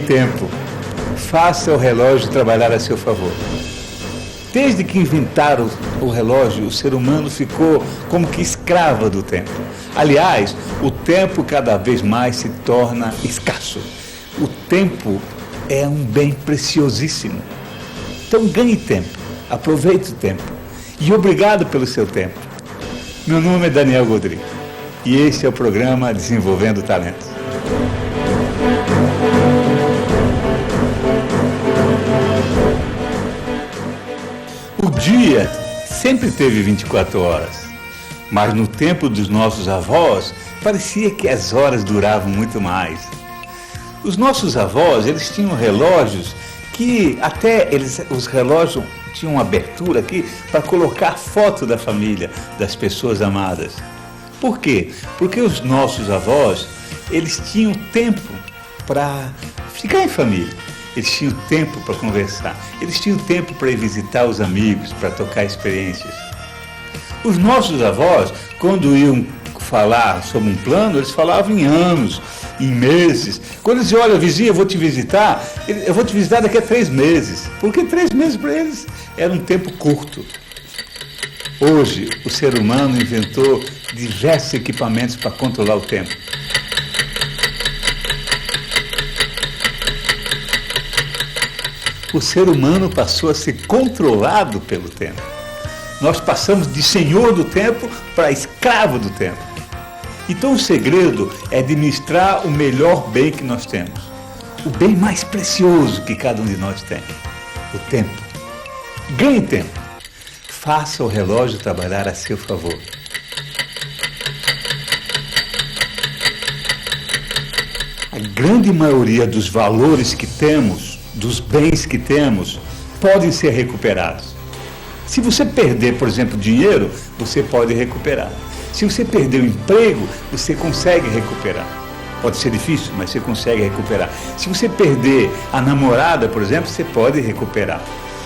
tempo. Faça o relógio trabalhar a seu favor. Desde que inventaram o relógio, o ser humano ficou como que escravo do tempo. Aliás, o tempo cada vez mais se torna escasso. O tempo é um bem preciosíssimo. Então ganhe tempo, aproveite o tempo. E obrigado pelo seu tempo. Meu nome é Daniel Godry e este é o programa Desenvolvendo Talentos. O dia sempre teve 24 horas, mas no tempo dos nossos avós, parecia que as horas duravam muito mais. Os nossos avós, eles tinham relógios que os relógios tinham uma abertura aqui para colocar foto da família, das pessoas amadas. Por quê? Porque os nossos avós, eles tinham tempo para ficar em família. Eles tinham tempo para conversar, eles tinham tempo para ir visitar os amigos, para trocar experiências. Os nossos avós, quando iam falar sobre um plano, eles falavam em anos, em meses. Quando eles diziam, olha, vizinho, eu vou te visitar daqui a 3 meses, porque 3 meses para eles era um tempo curto. Hoje, o ser humano inventou diversos equipamentos para controlar o tempo. O ser humano passou a ser controlado pelo tempo. Nós passamos de senhor do tempo para escravo do tempo. Então o segredo é administrar o melhor bem que nós temos. O bem mais precioso que cada um de nós tem. O tempo. Ganhe tempo. Faça o relógio trabalhar a seu favor. A grande maioria dos valores que temos, dos bens que temos, podem ser recuperados. Se você perder, por exemplo, dinheiro, você pode recuperar. Se você perder o emprego, você consegue recuperar. Pode ser difícil, mas você consegue recuperar. Se você perder a namorada, por exemplo, você pode recuperar.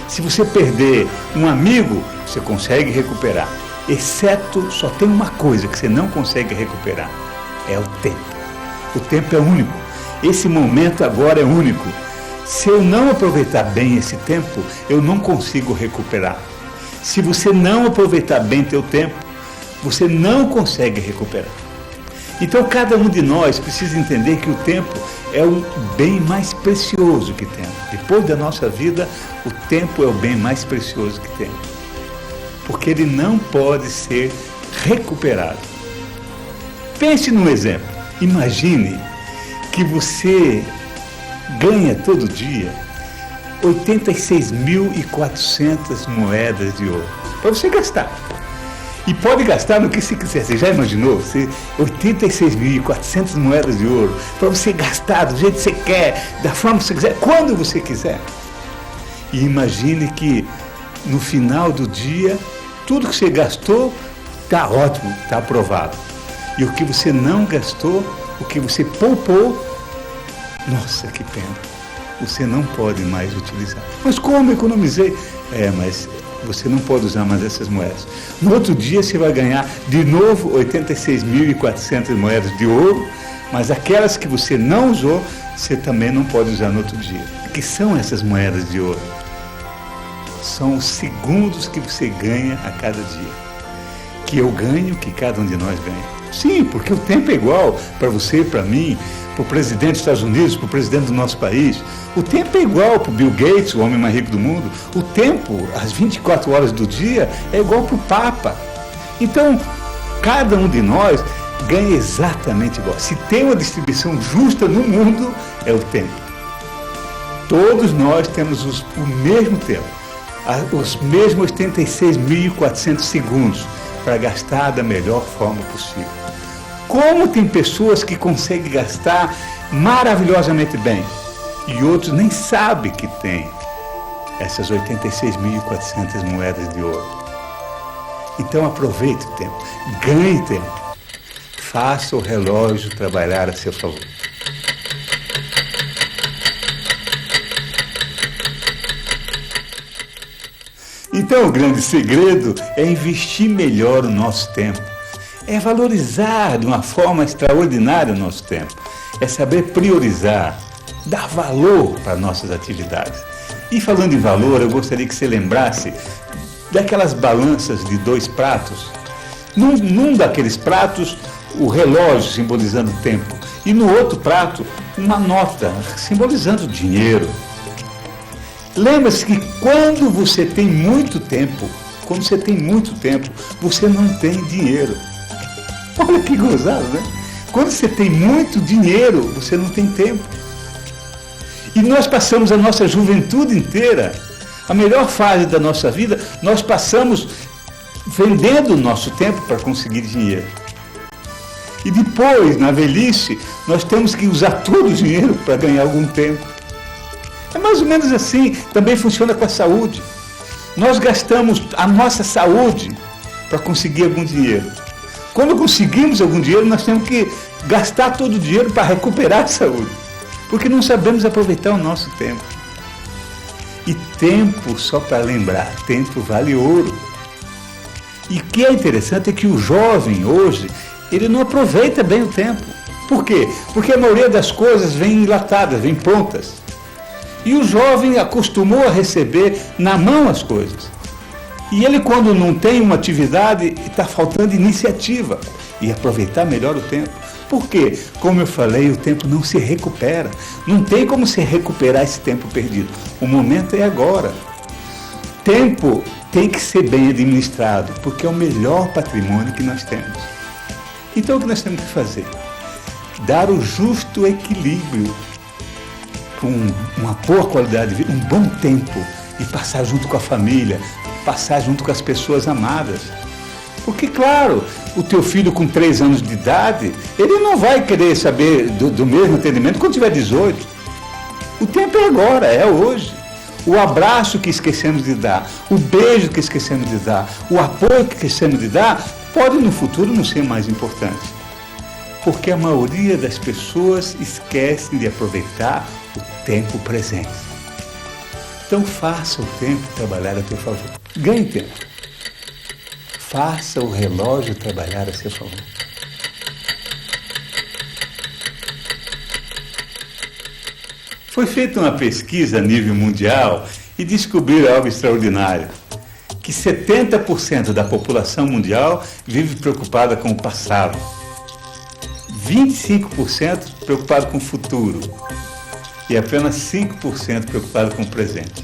Se você perder um amigo, você consegue recuperar. Exceto, só tem uma coisa que você não consegue recuperar. É o tempo. O tempo é único. Esse momento agora é único. Se eu não aproveitar bem esse tempo, eu não consigo recuperar. Se você não aproveitar bem teu tempo, você não consegue recuperar. Então cada um de nós precisa entender que o tempo é o bem mais precioso que temos. Depois da nossa vida, o tempo é o bem mais precioso que temos. Porque ele não pode ser recuperado. Pense num exemplo. Imagine que você ganha todo dia 86.400 moedas de ouro para você gastar. E pode gastar no que você quiser. Você já imaginou? 86.400 moedas de ouro para você gastar do jeito que você quer, da forma que você quiser, quando você quiser. E imagine que no final do dia, tudo que você gastou está ótimo, está aprovado. E o que você não gastou, o que você poupou, nossa, que pena. Você não pode mais utilizar. Mas como economizei? Mas você não pode usar mais essas moedas. No outro dia você vai ganhar de novo 86.400 moedas de ouro, mas aquelas que você não usou, você também não pode usar no outro dia. O que são essas moedas de ouro? São os segundos que você ganha a cada dia. Que eu ganho, que cada um de nós ganha. Sim, porque o tempo é igual para você, para mim, para o presidente dos Estados Unidos, para o presidente do nosso país. O tempo é igual para o Bill Gates, o homem mais rico do mundo. O tempo, as 24 horas do dia, é igual para o Papa. Então, cada um de nós ganha exatamente igual. Se tem uma distribuição justa no mundo, é o tempo. Todos nós temos o mesmo tempo, os mesmos 86.400 segundos para gastar da melhor forma possível. Como tem pessoas que conseguem gastar maravilhosamente bem e outros nem sabem que tem essas 86.400 moedas de ouro. Então aproveite o tempo, ganhe tempo, faça o relógio trabalhar a seu favor. Então o grande segredo é investir melhor o nosso tempo. É valorizar de uma forma extraordinária o nosso tempo. É saber priorizar. dar valor para nossas atividades. E falando em valor, eu gostaria que você lembrasse daquelas balanças de 2 pratos. Num daqueles pratos, o relógio simbolizando o tempo. E no outro prato, uma nota simbolizando o dinheiro. Lembra-se que quando você tem muito tempo, você não tem dinheiro. Olha que gozado, né? Quando você tem muito dinheiro, você não tem tempo. E nós passamos a nossa juventude inteira, a melhor fase da nossa vida, nós passamos vendendo o nosso tempo para conseguir dinheiro. E depois, na velhice, nós temos que usar todo o dinheiro para ganhar algum tempo. É mais ou menos assim, também funciona com a saúde. Nós gastamos a nossa saúde para conseguir algum dinheiro. Quando conseguimos algum dinheiro, nós temos que gastar todo o dinheiro para recuperar a saúde. Porque não sabemos aproveitar o nosso tempo. E tempo, só para lembrar, tempo vale ouro. E o que é interessante é que o jovem hoje, ele não aproveita bem o tempo. Por quê? Porque a maioria das coisas vem enlatadas, vem prontas. E o jovem acostumou a receber na mão as coisas. E ele, quando não tem uma atividade, está faltando iniciativa e aproveitar melhor o tempo. Por quê? Como eu falei, o tempo não se recupera. Não tem como se recuperar esse tempo perdido. O momento é agora. Tempo tem que ser bem administrado, porque é o melhor patrimônio que nós temos. Então, o que nós temos que fazer? Dar o justo equilíbrio com uma boa qualidade de vida, um bom tempo, e passar junto com a família, passar junto com as pessoas amadas. Porque, claro, o teu filho com 3 anos de idade, ele não vai querer saber do mesmo atendimento quando tiver 18. O tempo é agora, é hoje. O abraço que esquecemos de dar, o beijo que esquecemos de dar, o apoio que esquecemos de dar, pode no futuro não ser mais importante. Porque a maioria das pessoas esquecem de aproveitar o tempo presente. Então faça o tempo trabalhar a teu favor. Ganhe tempo. Faça o relógio trabalhar a seu favor. Foi feita uma pesquisa a nível mundial e descobriram algo extraordinário. Que 70% da população mundial vive preocupada com o passado. 25% preocupado com o futuro. E apenas 5% preocupado com o presente.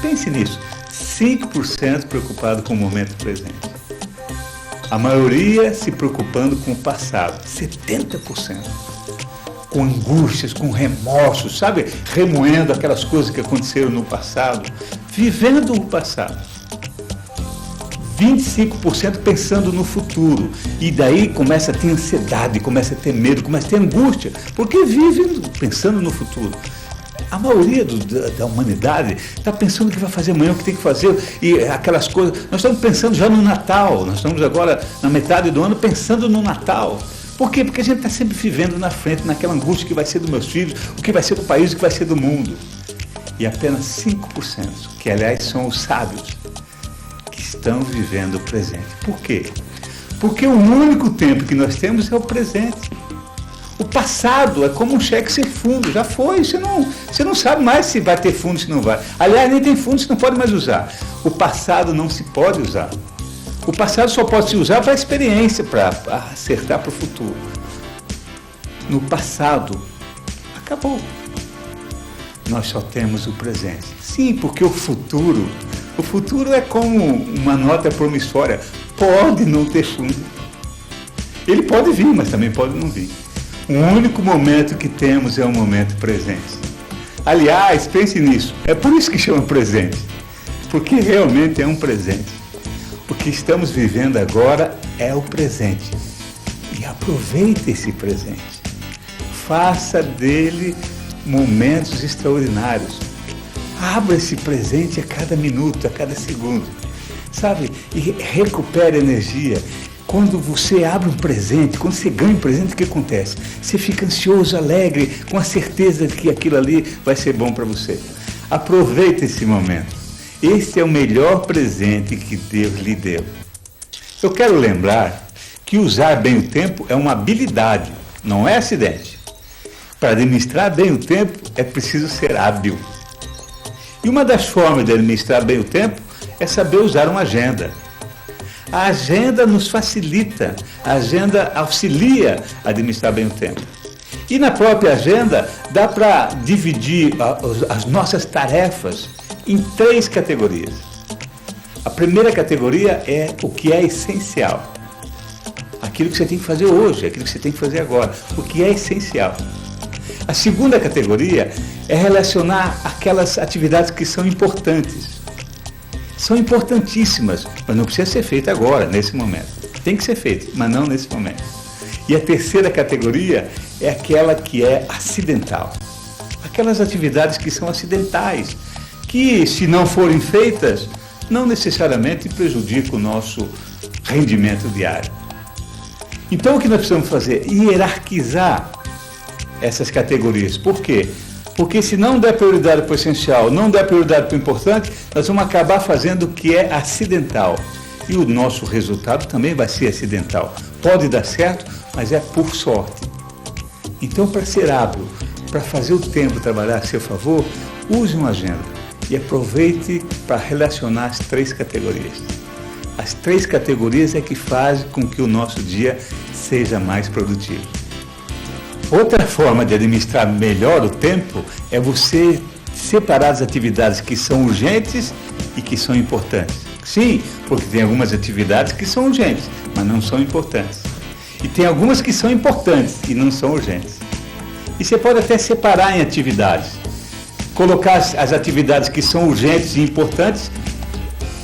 Pense nisso. 5% preocupado com o momento presente. A maioria se preocupando com o passado. 70%. Com angústias, com remorsos, sabe? Remoendo aquelas coisas que aconteceram no passado. Vivendo o passado. 25% pensando no futuro. E daí começa a ter ansiedade, começa a ter medo, começa a ter angústia. Porque vive pensando no futuro. A maioria da humanidade está pensando o que vai fazer amanhã, o que tem que fazer, e aquelas coisas. Nós estamos pensando já no Natal, nós estamos agora na metade do ano pensando no Natal. Por quê? Porque a gente está sempre vivendo na frente, naquela angústia que vai ser dos meus filhos, o que vai ser do país, o que vai ser do mundo. E apenas 5%, que aliás são os sábios, que estão vivendo o presente. Por quê? Porque o único tempo que nós temos é o presente. O passado é como um cheque sem fundo, já foi, você não sabe mais se vai ter fundo, se não vai. Aliás, nem tem fundo, você não pode mais usar. O passado não se pode usar. O passado só pode se usar para a experiência, para acertar para o futuro. No passado, acabou. Nós só temos o presente. Sim, porque o futuro é como uma nota promissória, pode não ter fundo. Ele pode vir, mas também pode não vir. O único momento que temos é o momento presente. Aliás, pense nisso, é por isso que chama presente. Porque realmente é um presente. O que estamos vivendo agora é o presente. E aproveite esse presente. Faça dele momentos extraordinários. Abra esse presente a cada minuto, a cada segundo. Sabe? E recupere energia. Quando você abre um presente, quando você ganha um presente, o que acontece? Você fica ansioso, alegre, com a certeza de que aquilo ali vai ser bom para você. Aproveite esse momento. Este é o melhor presente que Deus lhe deu. Eu quero lembrar que usar bem o tempo é uma habilidade, não é acidente. Para administrar bem o tempo, é preciso ser hábil. E uma das formas de administrar bem o tempo é saber usar uma agenda. A agenda nos facilita, a agenda auxilia a administrar bem o tempo. E na própria agenda dá para dividir as nossas tarefas em 3 categorias. A primeira categoria é o que é essencial. Aquilo que você tem que fazer hoje, aquilo que você tem que fazer agora, o que é essencial. A segunda categoria é relacionar aquelas atividades que são importantes. São importantíssimas, mas não precisa ser feita agora, nesse momento. Tem que ser feito, mas não nesse momento. E a terceira categoria é aquela que é acidental. Aquelas atividades que são acidentais, que se não forem feitas, não necessariamente prejudicam o nosso rendimento diário. Então o que nós precisamos fazer? Hierarquizar essas categorias. Por quê? Porque se não der prioridade para o essencial, não der prioridade para o importante, nós vamos acabar fazendo o que é acidental. E o nosso resultado também vai ser acidental. Pode dar certo, mas é por sorte. Então, para ser hábil, para fazer o tempo trabalhar a seu favor, use uma agenda e aproveite para relacionar as 3 categorias. As 3 categorias é que fazem com que o nosso dia seja mais produtivo. Outra forma de administrar melhor o tempo é você separar as atividades que são urgentes e que são importantes. Sim, porque tem algumas atividades que são urgentes, mas não são importantes. E tem algumas que são importantes e não são urgentes. E você pode até separar em atividades. Colocar as atividades que são urgentes e importantes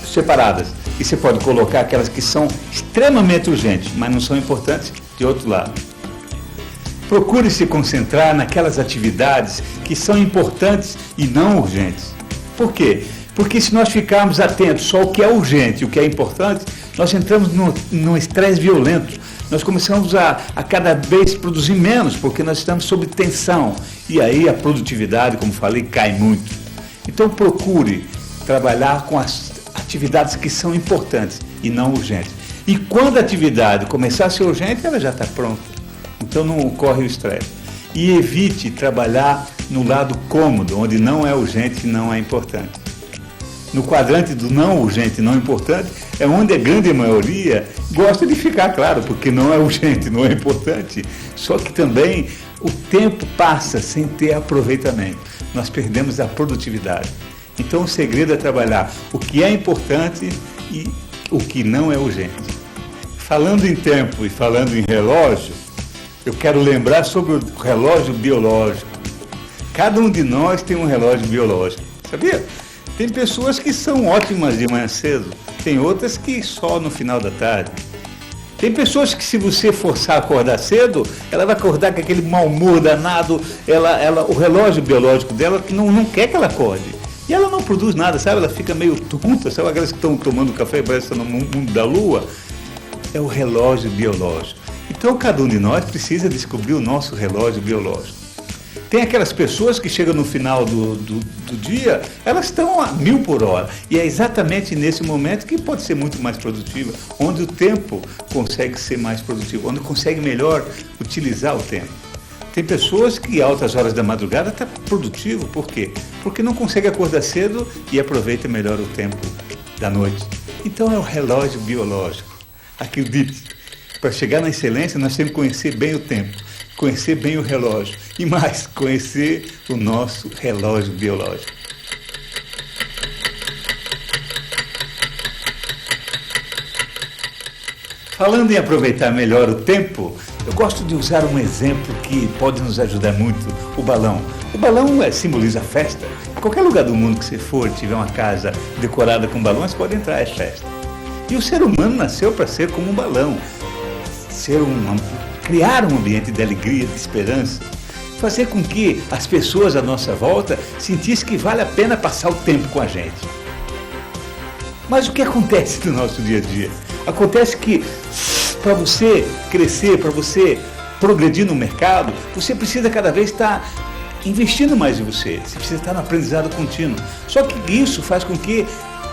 separadas. E você pode colocar aquelas que são extremamente urgentes, mas não são importantes, de outro lado. Procure se concentrar naquelas atividades que são importantes e não urgentes. Por quê? Porque se nós ficarmos atentos só ao que é urgente e o que é importante, nós entramos num estresse violento. Nós começamos a cada vez produzir menos, porque nós estamos sob tensão. E aí a produtividade, como falei, cai muito. Então procure trabalhar com as atividades que são importantes e não urgentes. E quando a atividade começar a ser urgente, ela já está pronta. Então não ocorre o estresse. E evite trabalhar no lado cômodo, onde não é urgente e não é importante. No quadrante do não urgente e não importante, é onde a grande maioria gosta de ficar, claro, porque não é urgente, não é importante. Só que também o tempo passa sem ter aproveitamento. Nós perdemos a produtividade. Então o segredo é trabalhar o que é importante e o que não é urgente. Falando em tempo e falando em relógio, eu quero lembrar sobre o relógio biológico. Cada um de nós tem um relógio biológico, sabia? Tem pessoas que são ótimas de manhã cedo, tem outras que só no final da tarde. Tem pessoas que, se você forçar a acordar cedo, ela vai acordar com aquele mau humor danado, o relógio biológico dela não quer que ela acorde. E ela não produz nada, sabe? Ela fica meio tonta, sabe? Aquelas que estão tomando café e parece que estão no mundo da lua. É o relógio biológico. Então, cada um de nós precisa descobrir o nosso relógio biológico. Tem aquelas pessoas que chegam no final do dia, elas estão a 1000 por hora. E é exatamente nesse momento que pode ser muito mais produtiva, onde o tempo consegue ser mais produtivo, onde consegue melhor utilizar o tempo. Tem pessoas que, altas horas da madrugada, está produtivo. Por quê? Porque não consegue acordar cedo e aproveita melhor o tempo da noite. Então, é o relógio biológico. Acredite, para chegar na excelência, nós temos que conhecer bem o tempo, conhecer bem o relógio e mais, conhecer o nosso relógio biológico. Falando em aproveitar melhor o tempo, eu gosto de usar um exemplo que pode nos ajudar muito, o balão. O balão simboliza festa. Em qualquer lugar do mundo que você for, tiver uma casa decorada com balões, pode entrar, é festa. E o ser humano nasceu para ser como um balão, criar um ambiente de alegria, de esperança, fazer com que as pessoas à nossa volta sentissem que vale a pena passar o tempo com a gente. Mas o que acontece no nosso dia a dia? Acontece que para você crescer, para você progredir no mercado, você precisa cada vez estar investindo mais em você. Você precisa estar no aprendizado contínuo. Só que isso faz com que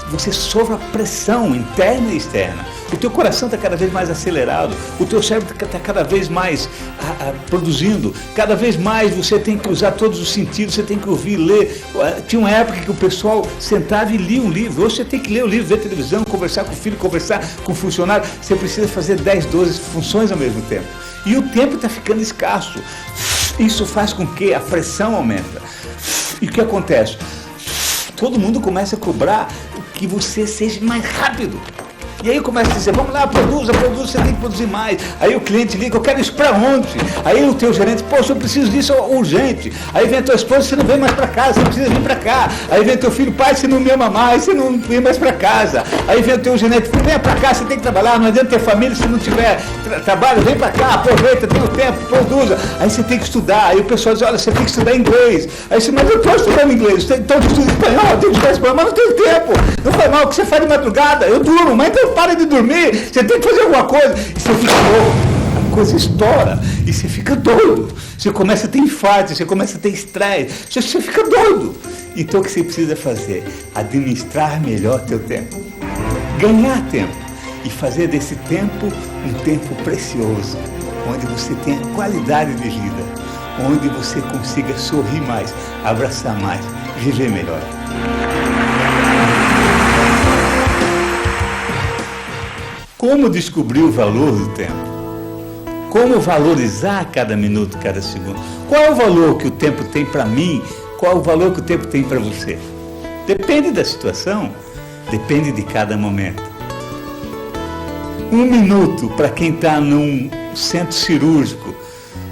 você sofre a pressão interna e externa. O teu coração está cada vez mais acelerado, o teu cérebro está cada vez mais produzindo, cada vez mais você tem que usar todos os sentidos, você tem que ouvir, ler. Tinha uma época que o pessoal sentava e lia um livro, hoje você tem que ler o livro, ver televisão, conversar com o filho, conversar com o funcionário, você precisa fazer 10, 12 funções ao mesmo tempo. E o tempo está ficando escasso. Isso faz com que a pressão aumenta. E o que acontece? Todo mundo começa a cobrar que você seja mais rápido. E aí começa a dizer, vamos lá, produza, você tem que produzir mais. Aí o cliente liga, eu quero isso para ontem. Aí o teu gerente, poxa, eu preciso disso urgente. Aí vem a tua esposa, você não vem mais para casa, você precisa vir para cá. Aí vem teu filho, pai, você não me ama mais, você não vem mais para casa. Aí vem o teu gerente, vem para cá, você tem que trabalhar, não adianta ter família se não tiver trabalho, vem para cá, aproveita, tem o tempo, produza. Aí você tem que estudar. Aí o pessoal diz, olha, você tem que estudar inglês. Aí você, mas eu estou estudando inglês, então eu estudo espanhol, eu tenho que estudar espanhol, mas não tenho tempo. Não foi mal, o que você faz de madrugada? Eu durmo, mas então para de dormir, você tem que fazer alguma coisa. E você fica louco, a coisa estoura, e você fica doido. Você começa a ter infarto, você começa a ter estresse, você fica doido. Então o que você precisa fazer? Administrar melhor teu tempo. Ganhar tempo. E fazer desse tempo um tempo precioso, onde você tenha qualidade de vida, onde você consiga sorrir mais, abraçar mais, viver melhor. Como descobrir o valor do tempo? Como valorizar cada minuto, cada segundo? Qual é o valor que o tempo tem para mim? Qual é o valor que o tempo tem para você? Depende da situação, depende de cada momento. 1 minuto para quem está num centro cirúrgico,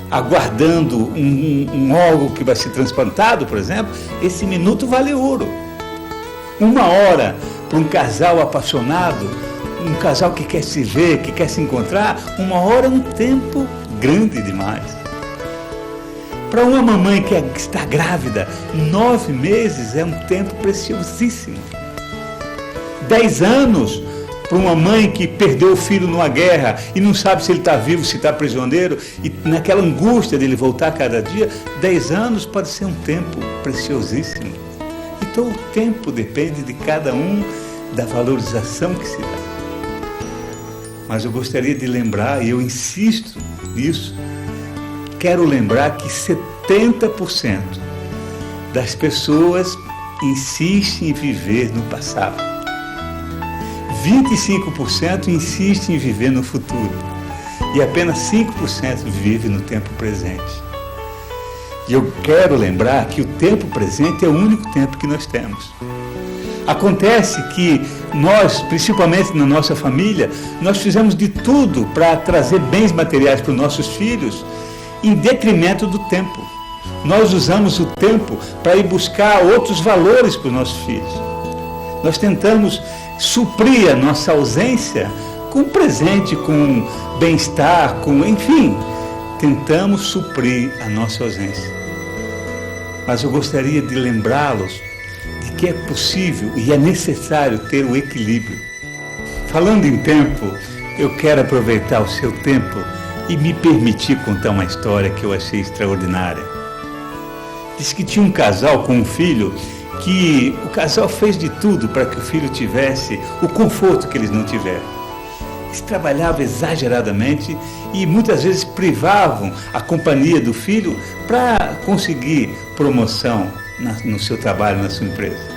aguardando um órgão que vai ser transplantado, por exemplo, esse minuto vale ouro. 1 hora para um casal apaixonado, um casal que quer se ver, que quer se encontrar, 1 hora é um tempo grande demais. Para uma mamãe que está grávida, 9 meses é um tempo preciosíssimo. 10 anos para uma mãe que perdeu o filho numa guerra e não sabe se ele está vivo, se está prisioneiro, e naquela angústia dele voltar cada dia, 10 anos pode ser um tempo preciosíssimo. Então o tempo depende de cada um, da valorização que se dá. Mas eu gostaria de lembrar, e eu insisto nisso, quero lembrar que 70% das pessoas insistem em viver no passado. 25% insistem em viver no futuro. E apenas 5% vive no tempo presente. E eu quero lembrar que o tempo presente é o único tempo que nós temos. Acontece que nós, principalmente na nossa família, nós fizemos de tudo para trazer bens materiais para os nossos filhos, em detrimento do tempo. Nós usamos o tempo para ir buscar outros valores para os nossos filhos. Nós tentamos suprir a nossa ausência com presente, com bem-estar, enfim, tentamos suprir a nossa ausência. Mas eu gostaria de lembrá-los que é possível e é necessário ter o equilíbrio. Falando em tempo, eu quero aproveitar o seu tempo e me permitir contar uma história que eu achei extraordinária. Diz que tinha um casal com um filho que o casal fez de tudo para que o filho tivesse o conforto que eles não tiveram. Eles trabalhavam exageradamente e muitas vezes privavam a companhia do filho para conseguir promoção no seu trabalho, na sua empresa.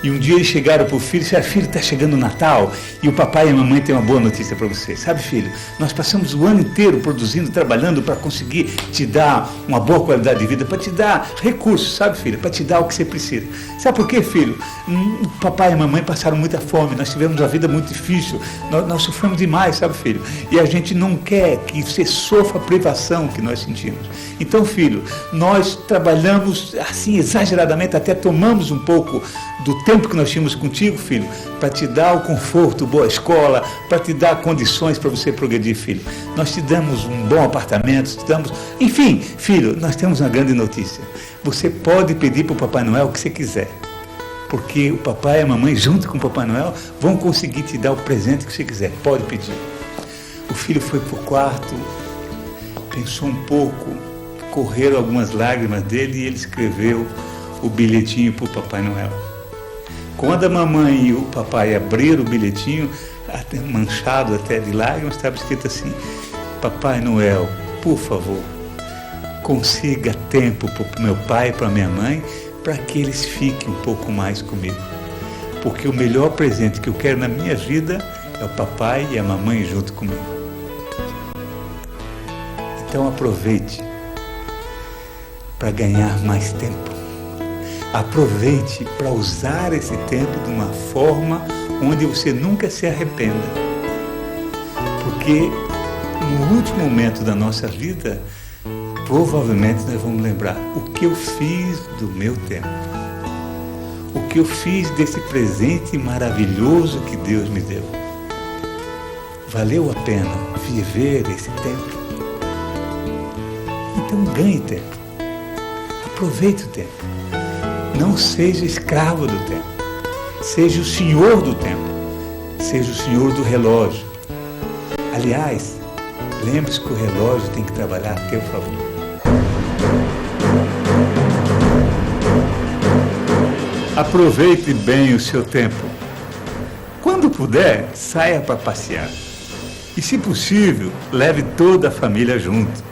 E um dia eles chegaram para o filho e disseram, filho, está chegando o Natal e o papai e a mamãe têm uma boa notícia para você. Sabe, filho, nós passamos o ano inteiro produzindo, trabalhando para conseguir te dar uma boa qualidade de vida, para te dar recursos, sabe, filho, para te dar o que você precisa. Sabe por quê, filho? O papai e a mamãe passaram muita fome, nós tivemos uma vida muito difícil, nós sofremos demais, sabe, filho? E a gente não quer que você sofra a privação que nós sentimos. Então, filho, nós trabalhamos assim exageradamente, até tomamos um pouco do tempo que nós tínhamos contigo, filho, para te dar o conforto, boa escola, para te dar condições para você progredir, filho. Nós te damos um bom apartamento, te damos... Enfim, filho, nós temos uma grande notícia. Você pode pedir para o Papai Noel o que você quiser, porque o papai e a mamãe, junto com o Papai Noel, vão conseguir te dar o presente que você quiser. Pode pedir. O filho foi para o quarto, pensou um pouco, correram algumas lágrimas dele e ele escreveu o bilhetinho para o Papai Noel. Quando a mamãe e o papai abriram o bilhetinho, até manchado até de lágrimas, estava escrito assim: Papai Noel, por favor, consiga tempo para o meu pai e para a minha mãe, para que eles fiquem um pouco mais comigo. Porque o melhor presente que eu quero na minha vida é o papai e a mamãe junto comigo. Então aproveite para ganhar mais tempo. Aproveite para usar esse tempo de uma forma onde você nunca se arrependa. Porque no último momento da nossa vida, provavelmente nós vamos lembrar o que eu fiz do meu tempo. O que eu fiz desse presente maravilhoso que Deus me deu. Valeu a pena viver esse tempo? Então ganhe tempo. Aproveite o tempo. Não seja escravo do tempo. Seja o senhor do tempo. Seja o senhor do relógio. Aliás, lembre-se que o relógio tem que trabalhar a teu favor. Aproveite bem o seu tempo. Quando puder, saia para passear. E, se possível, leve toda a família junto.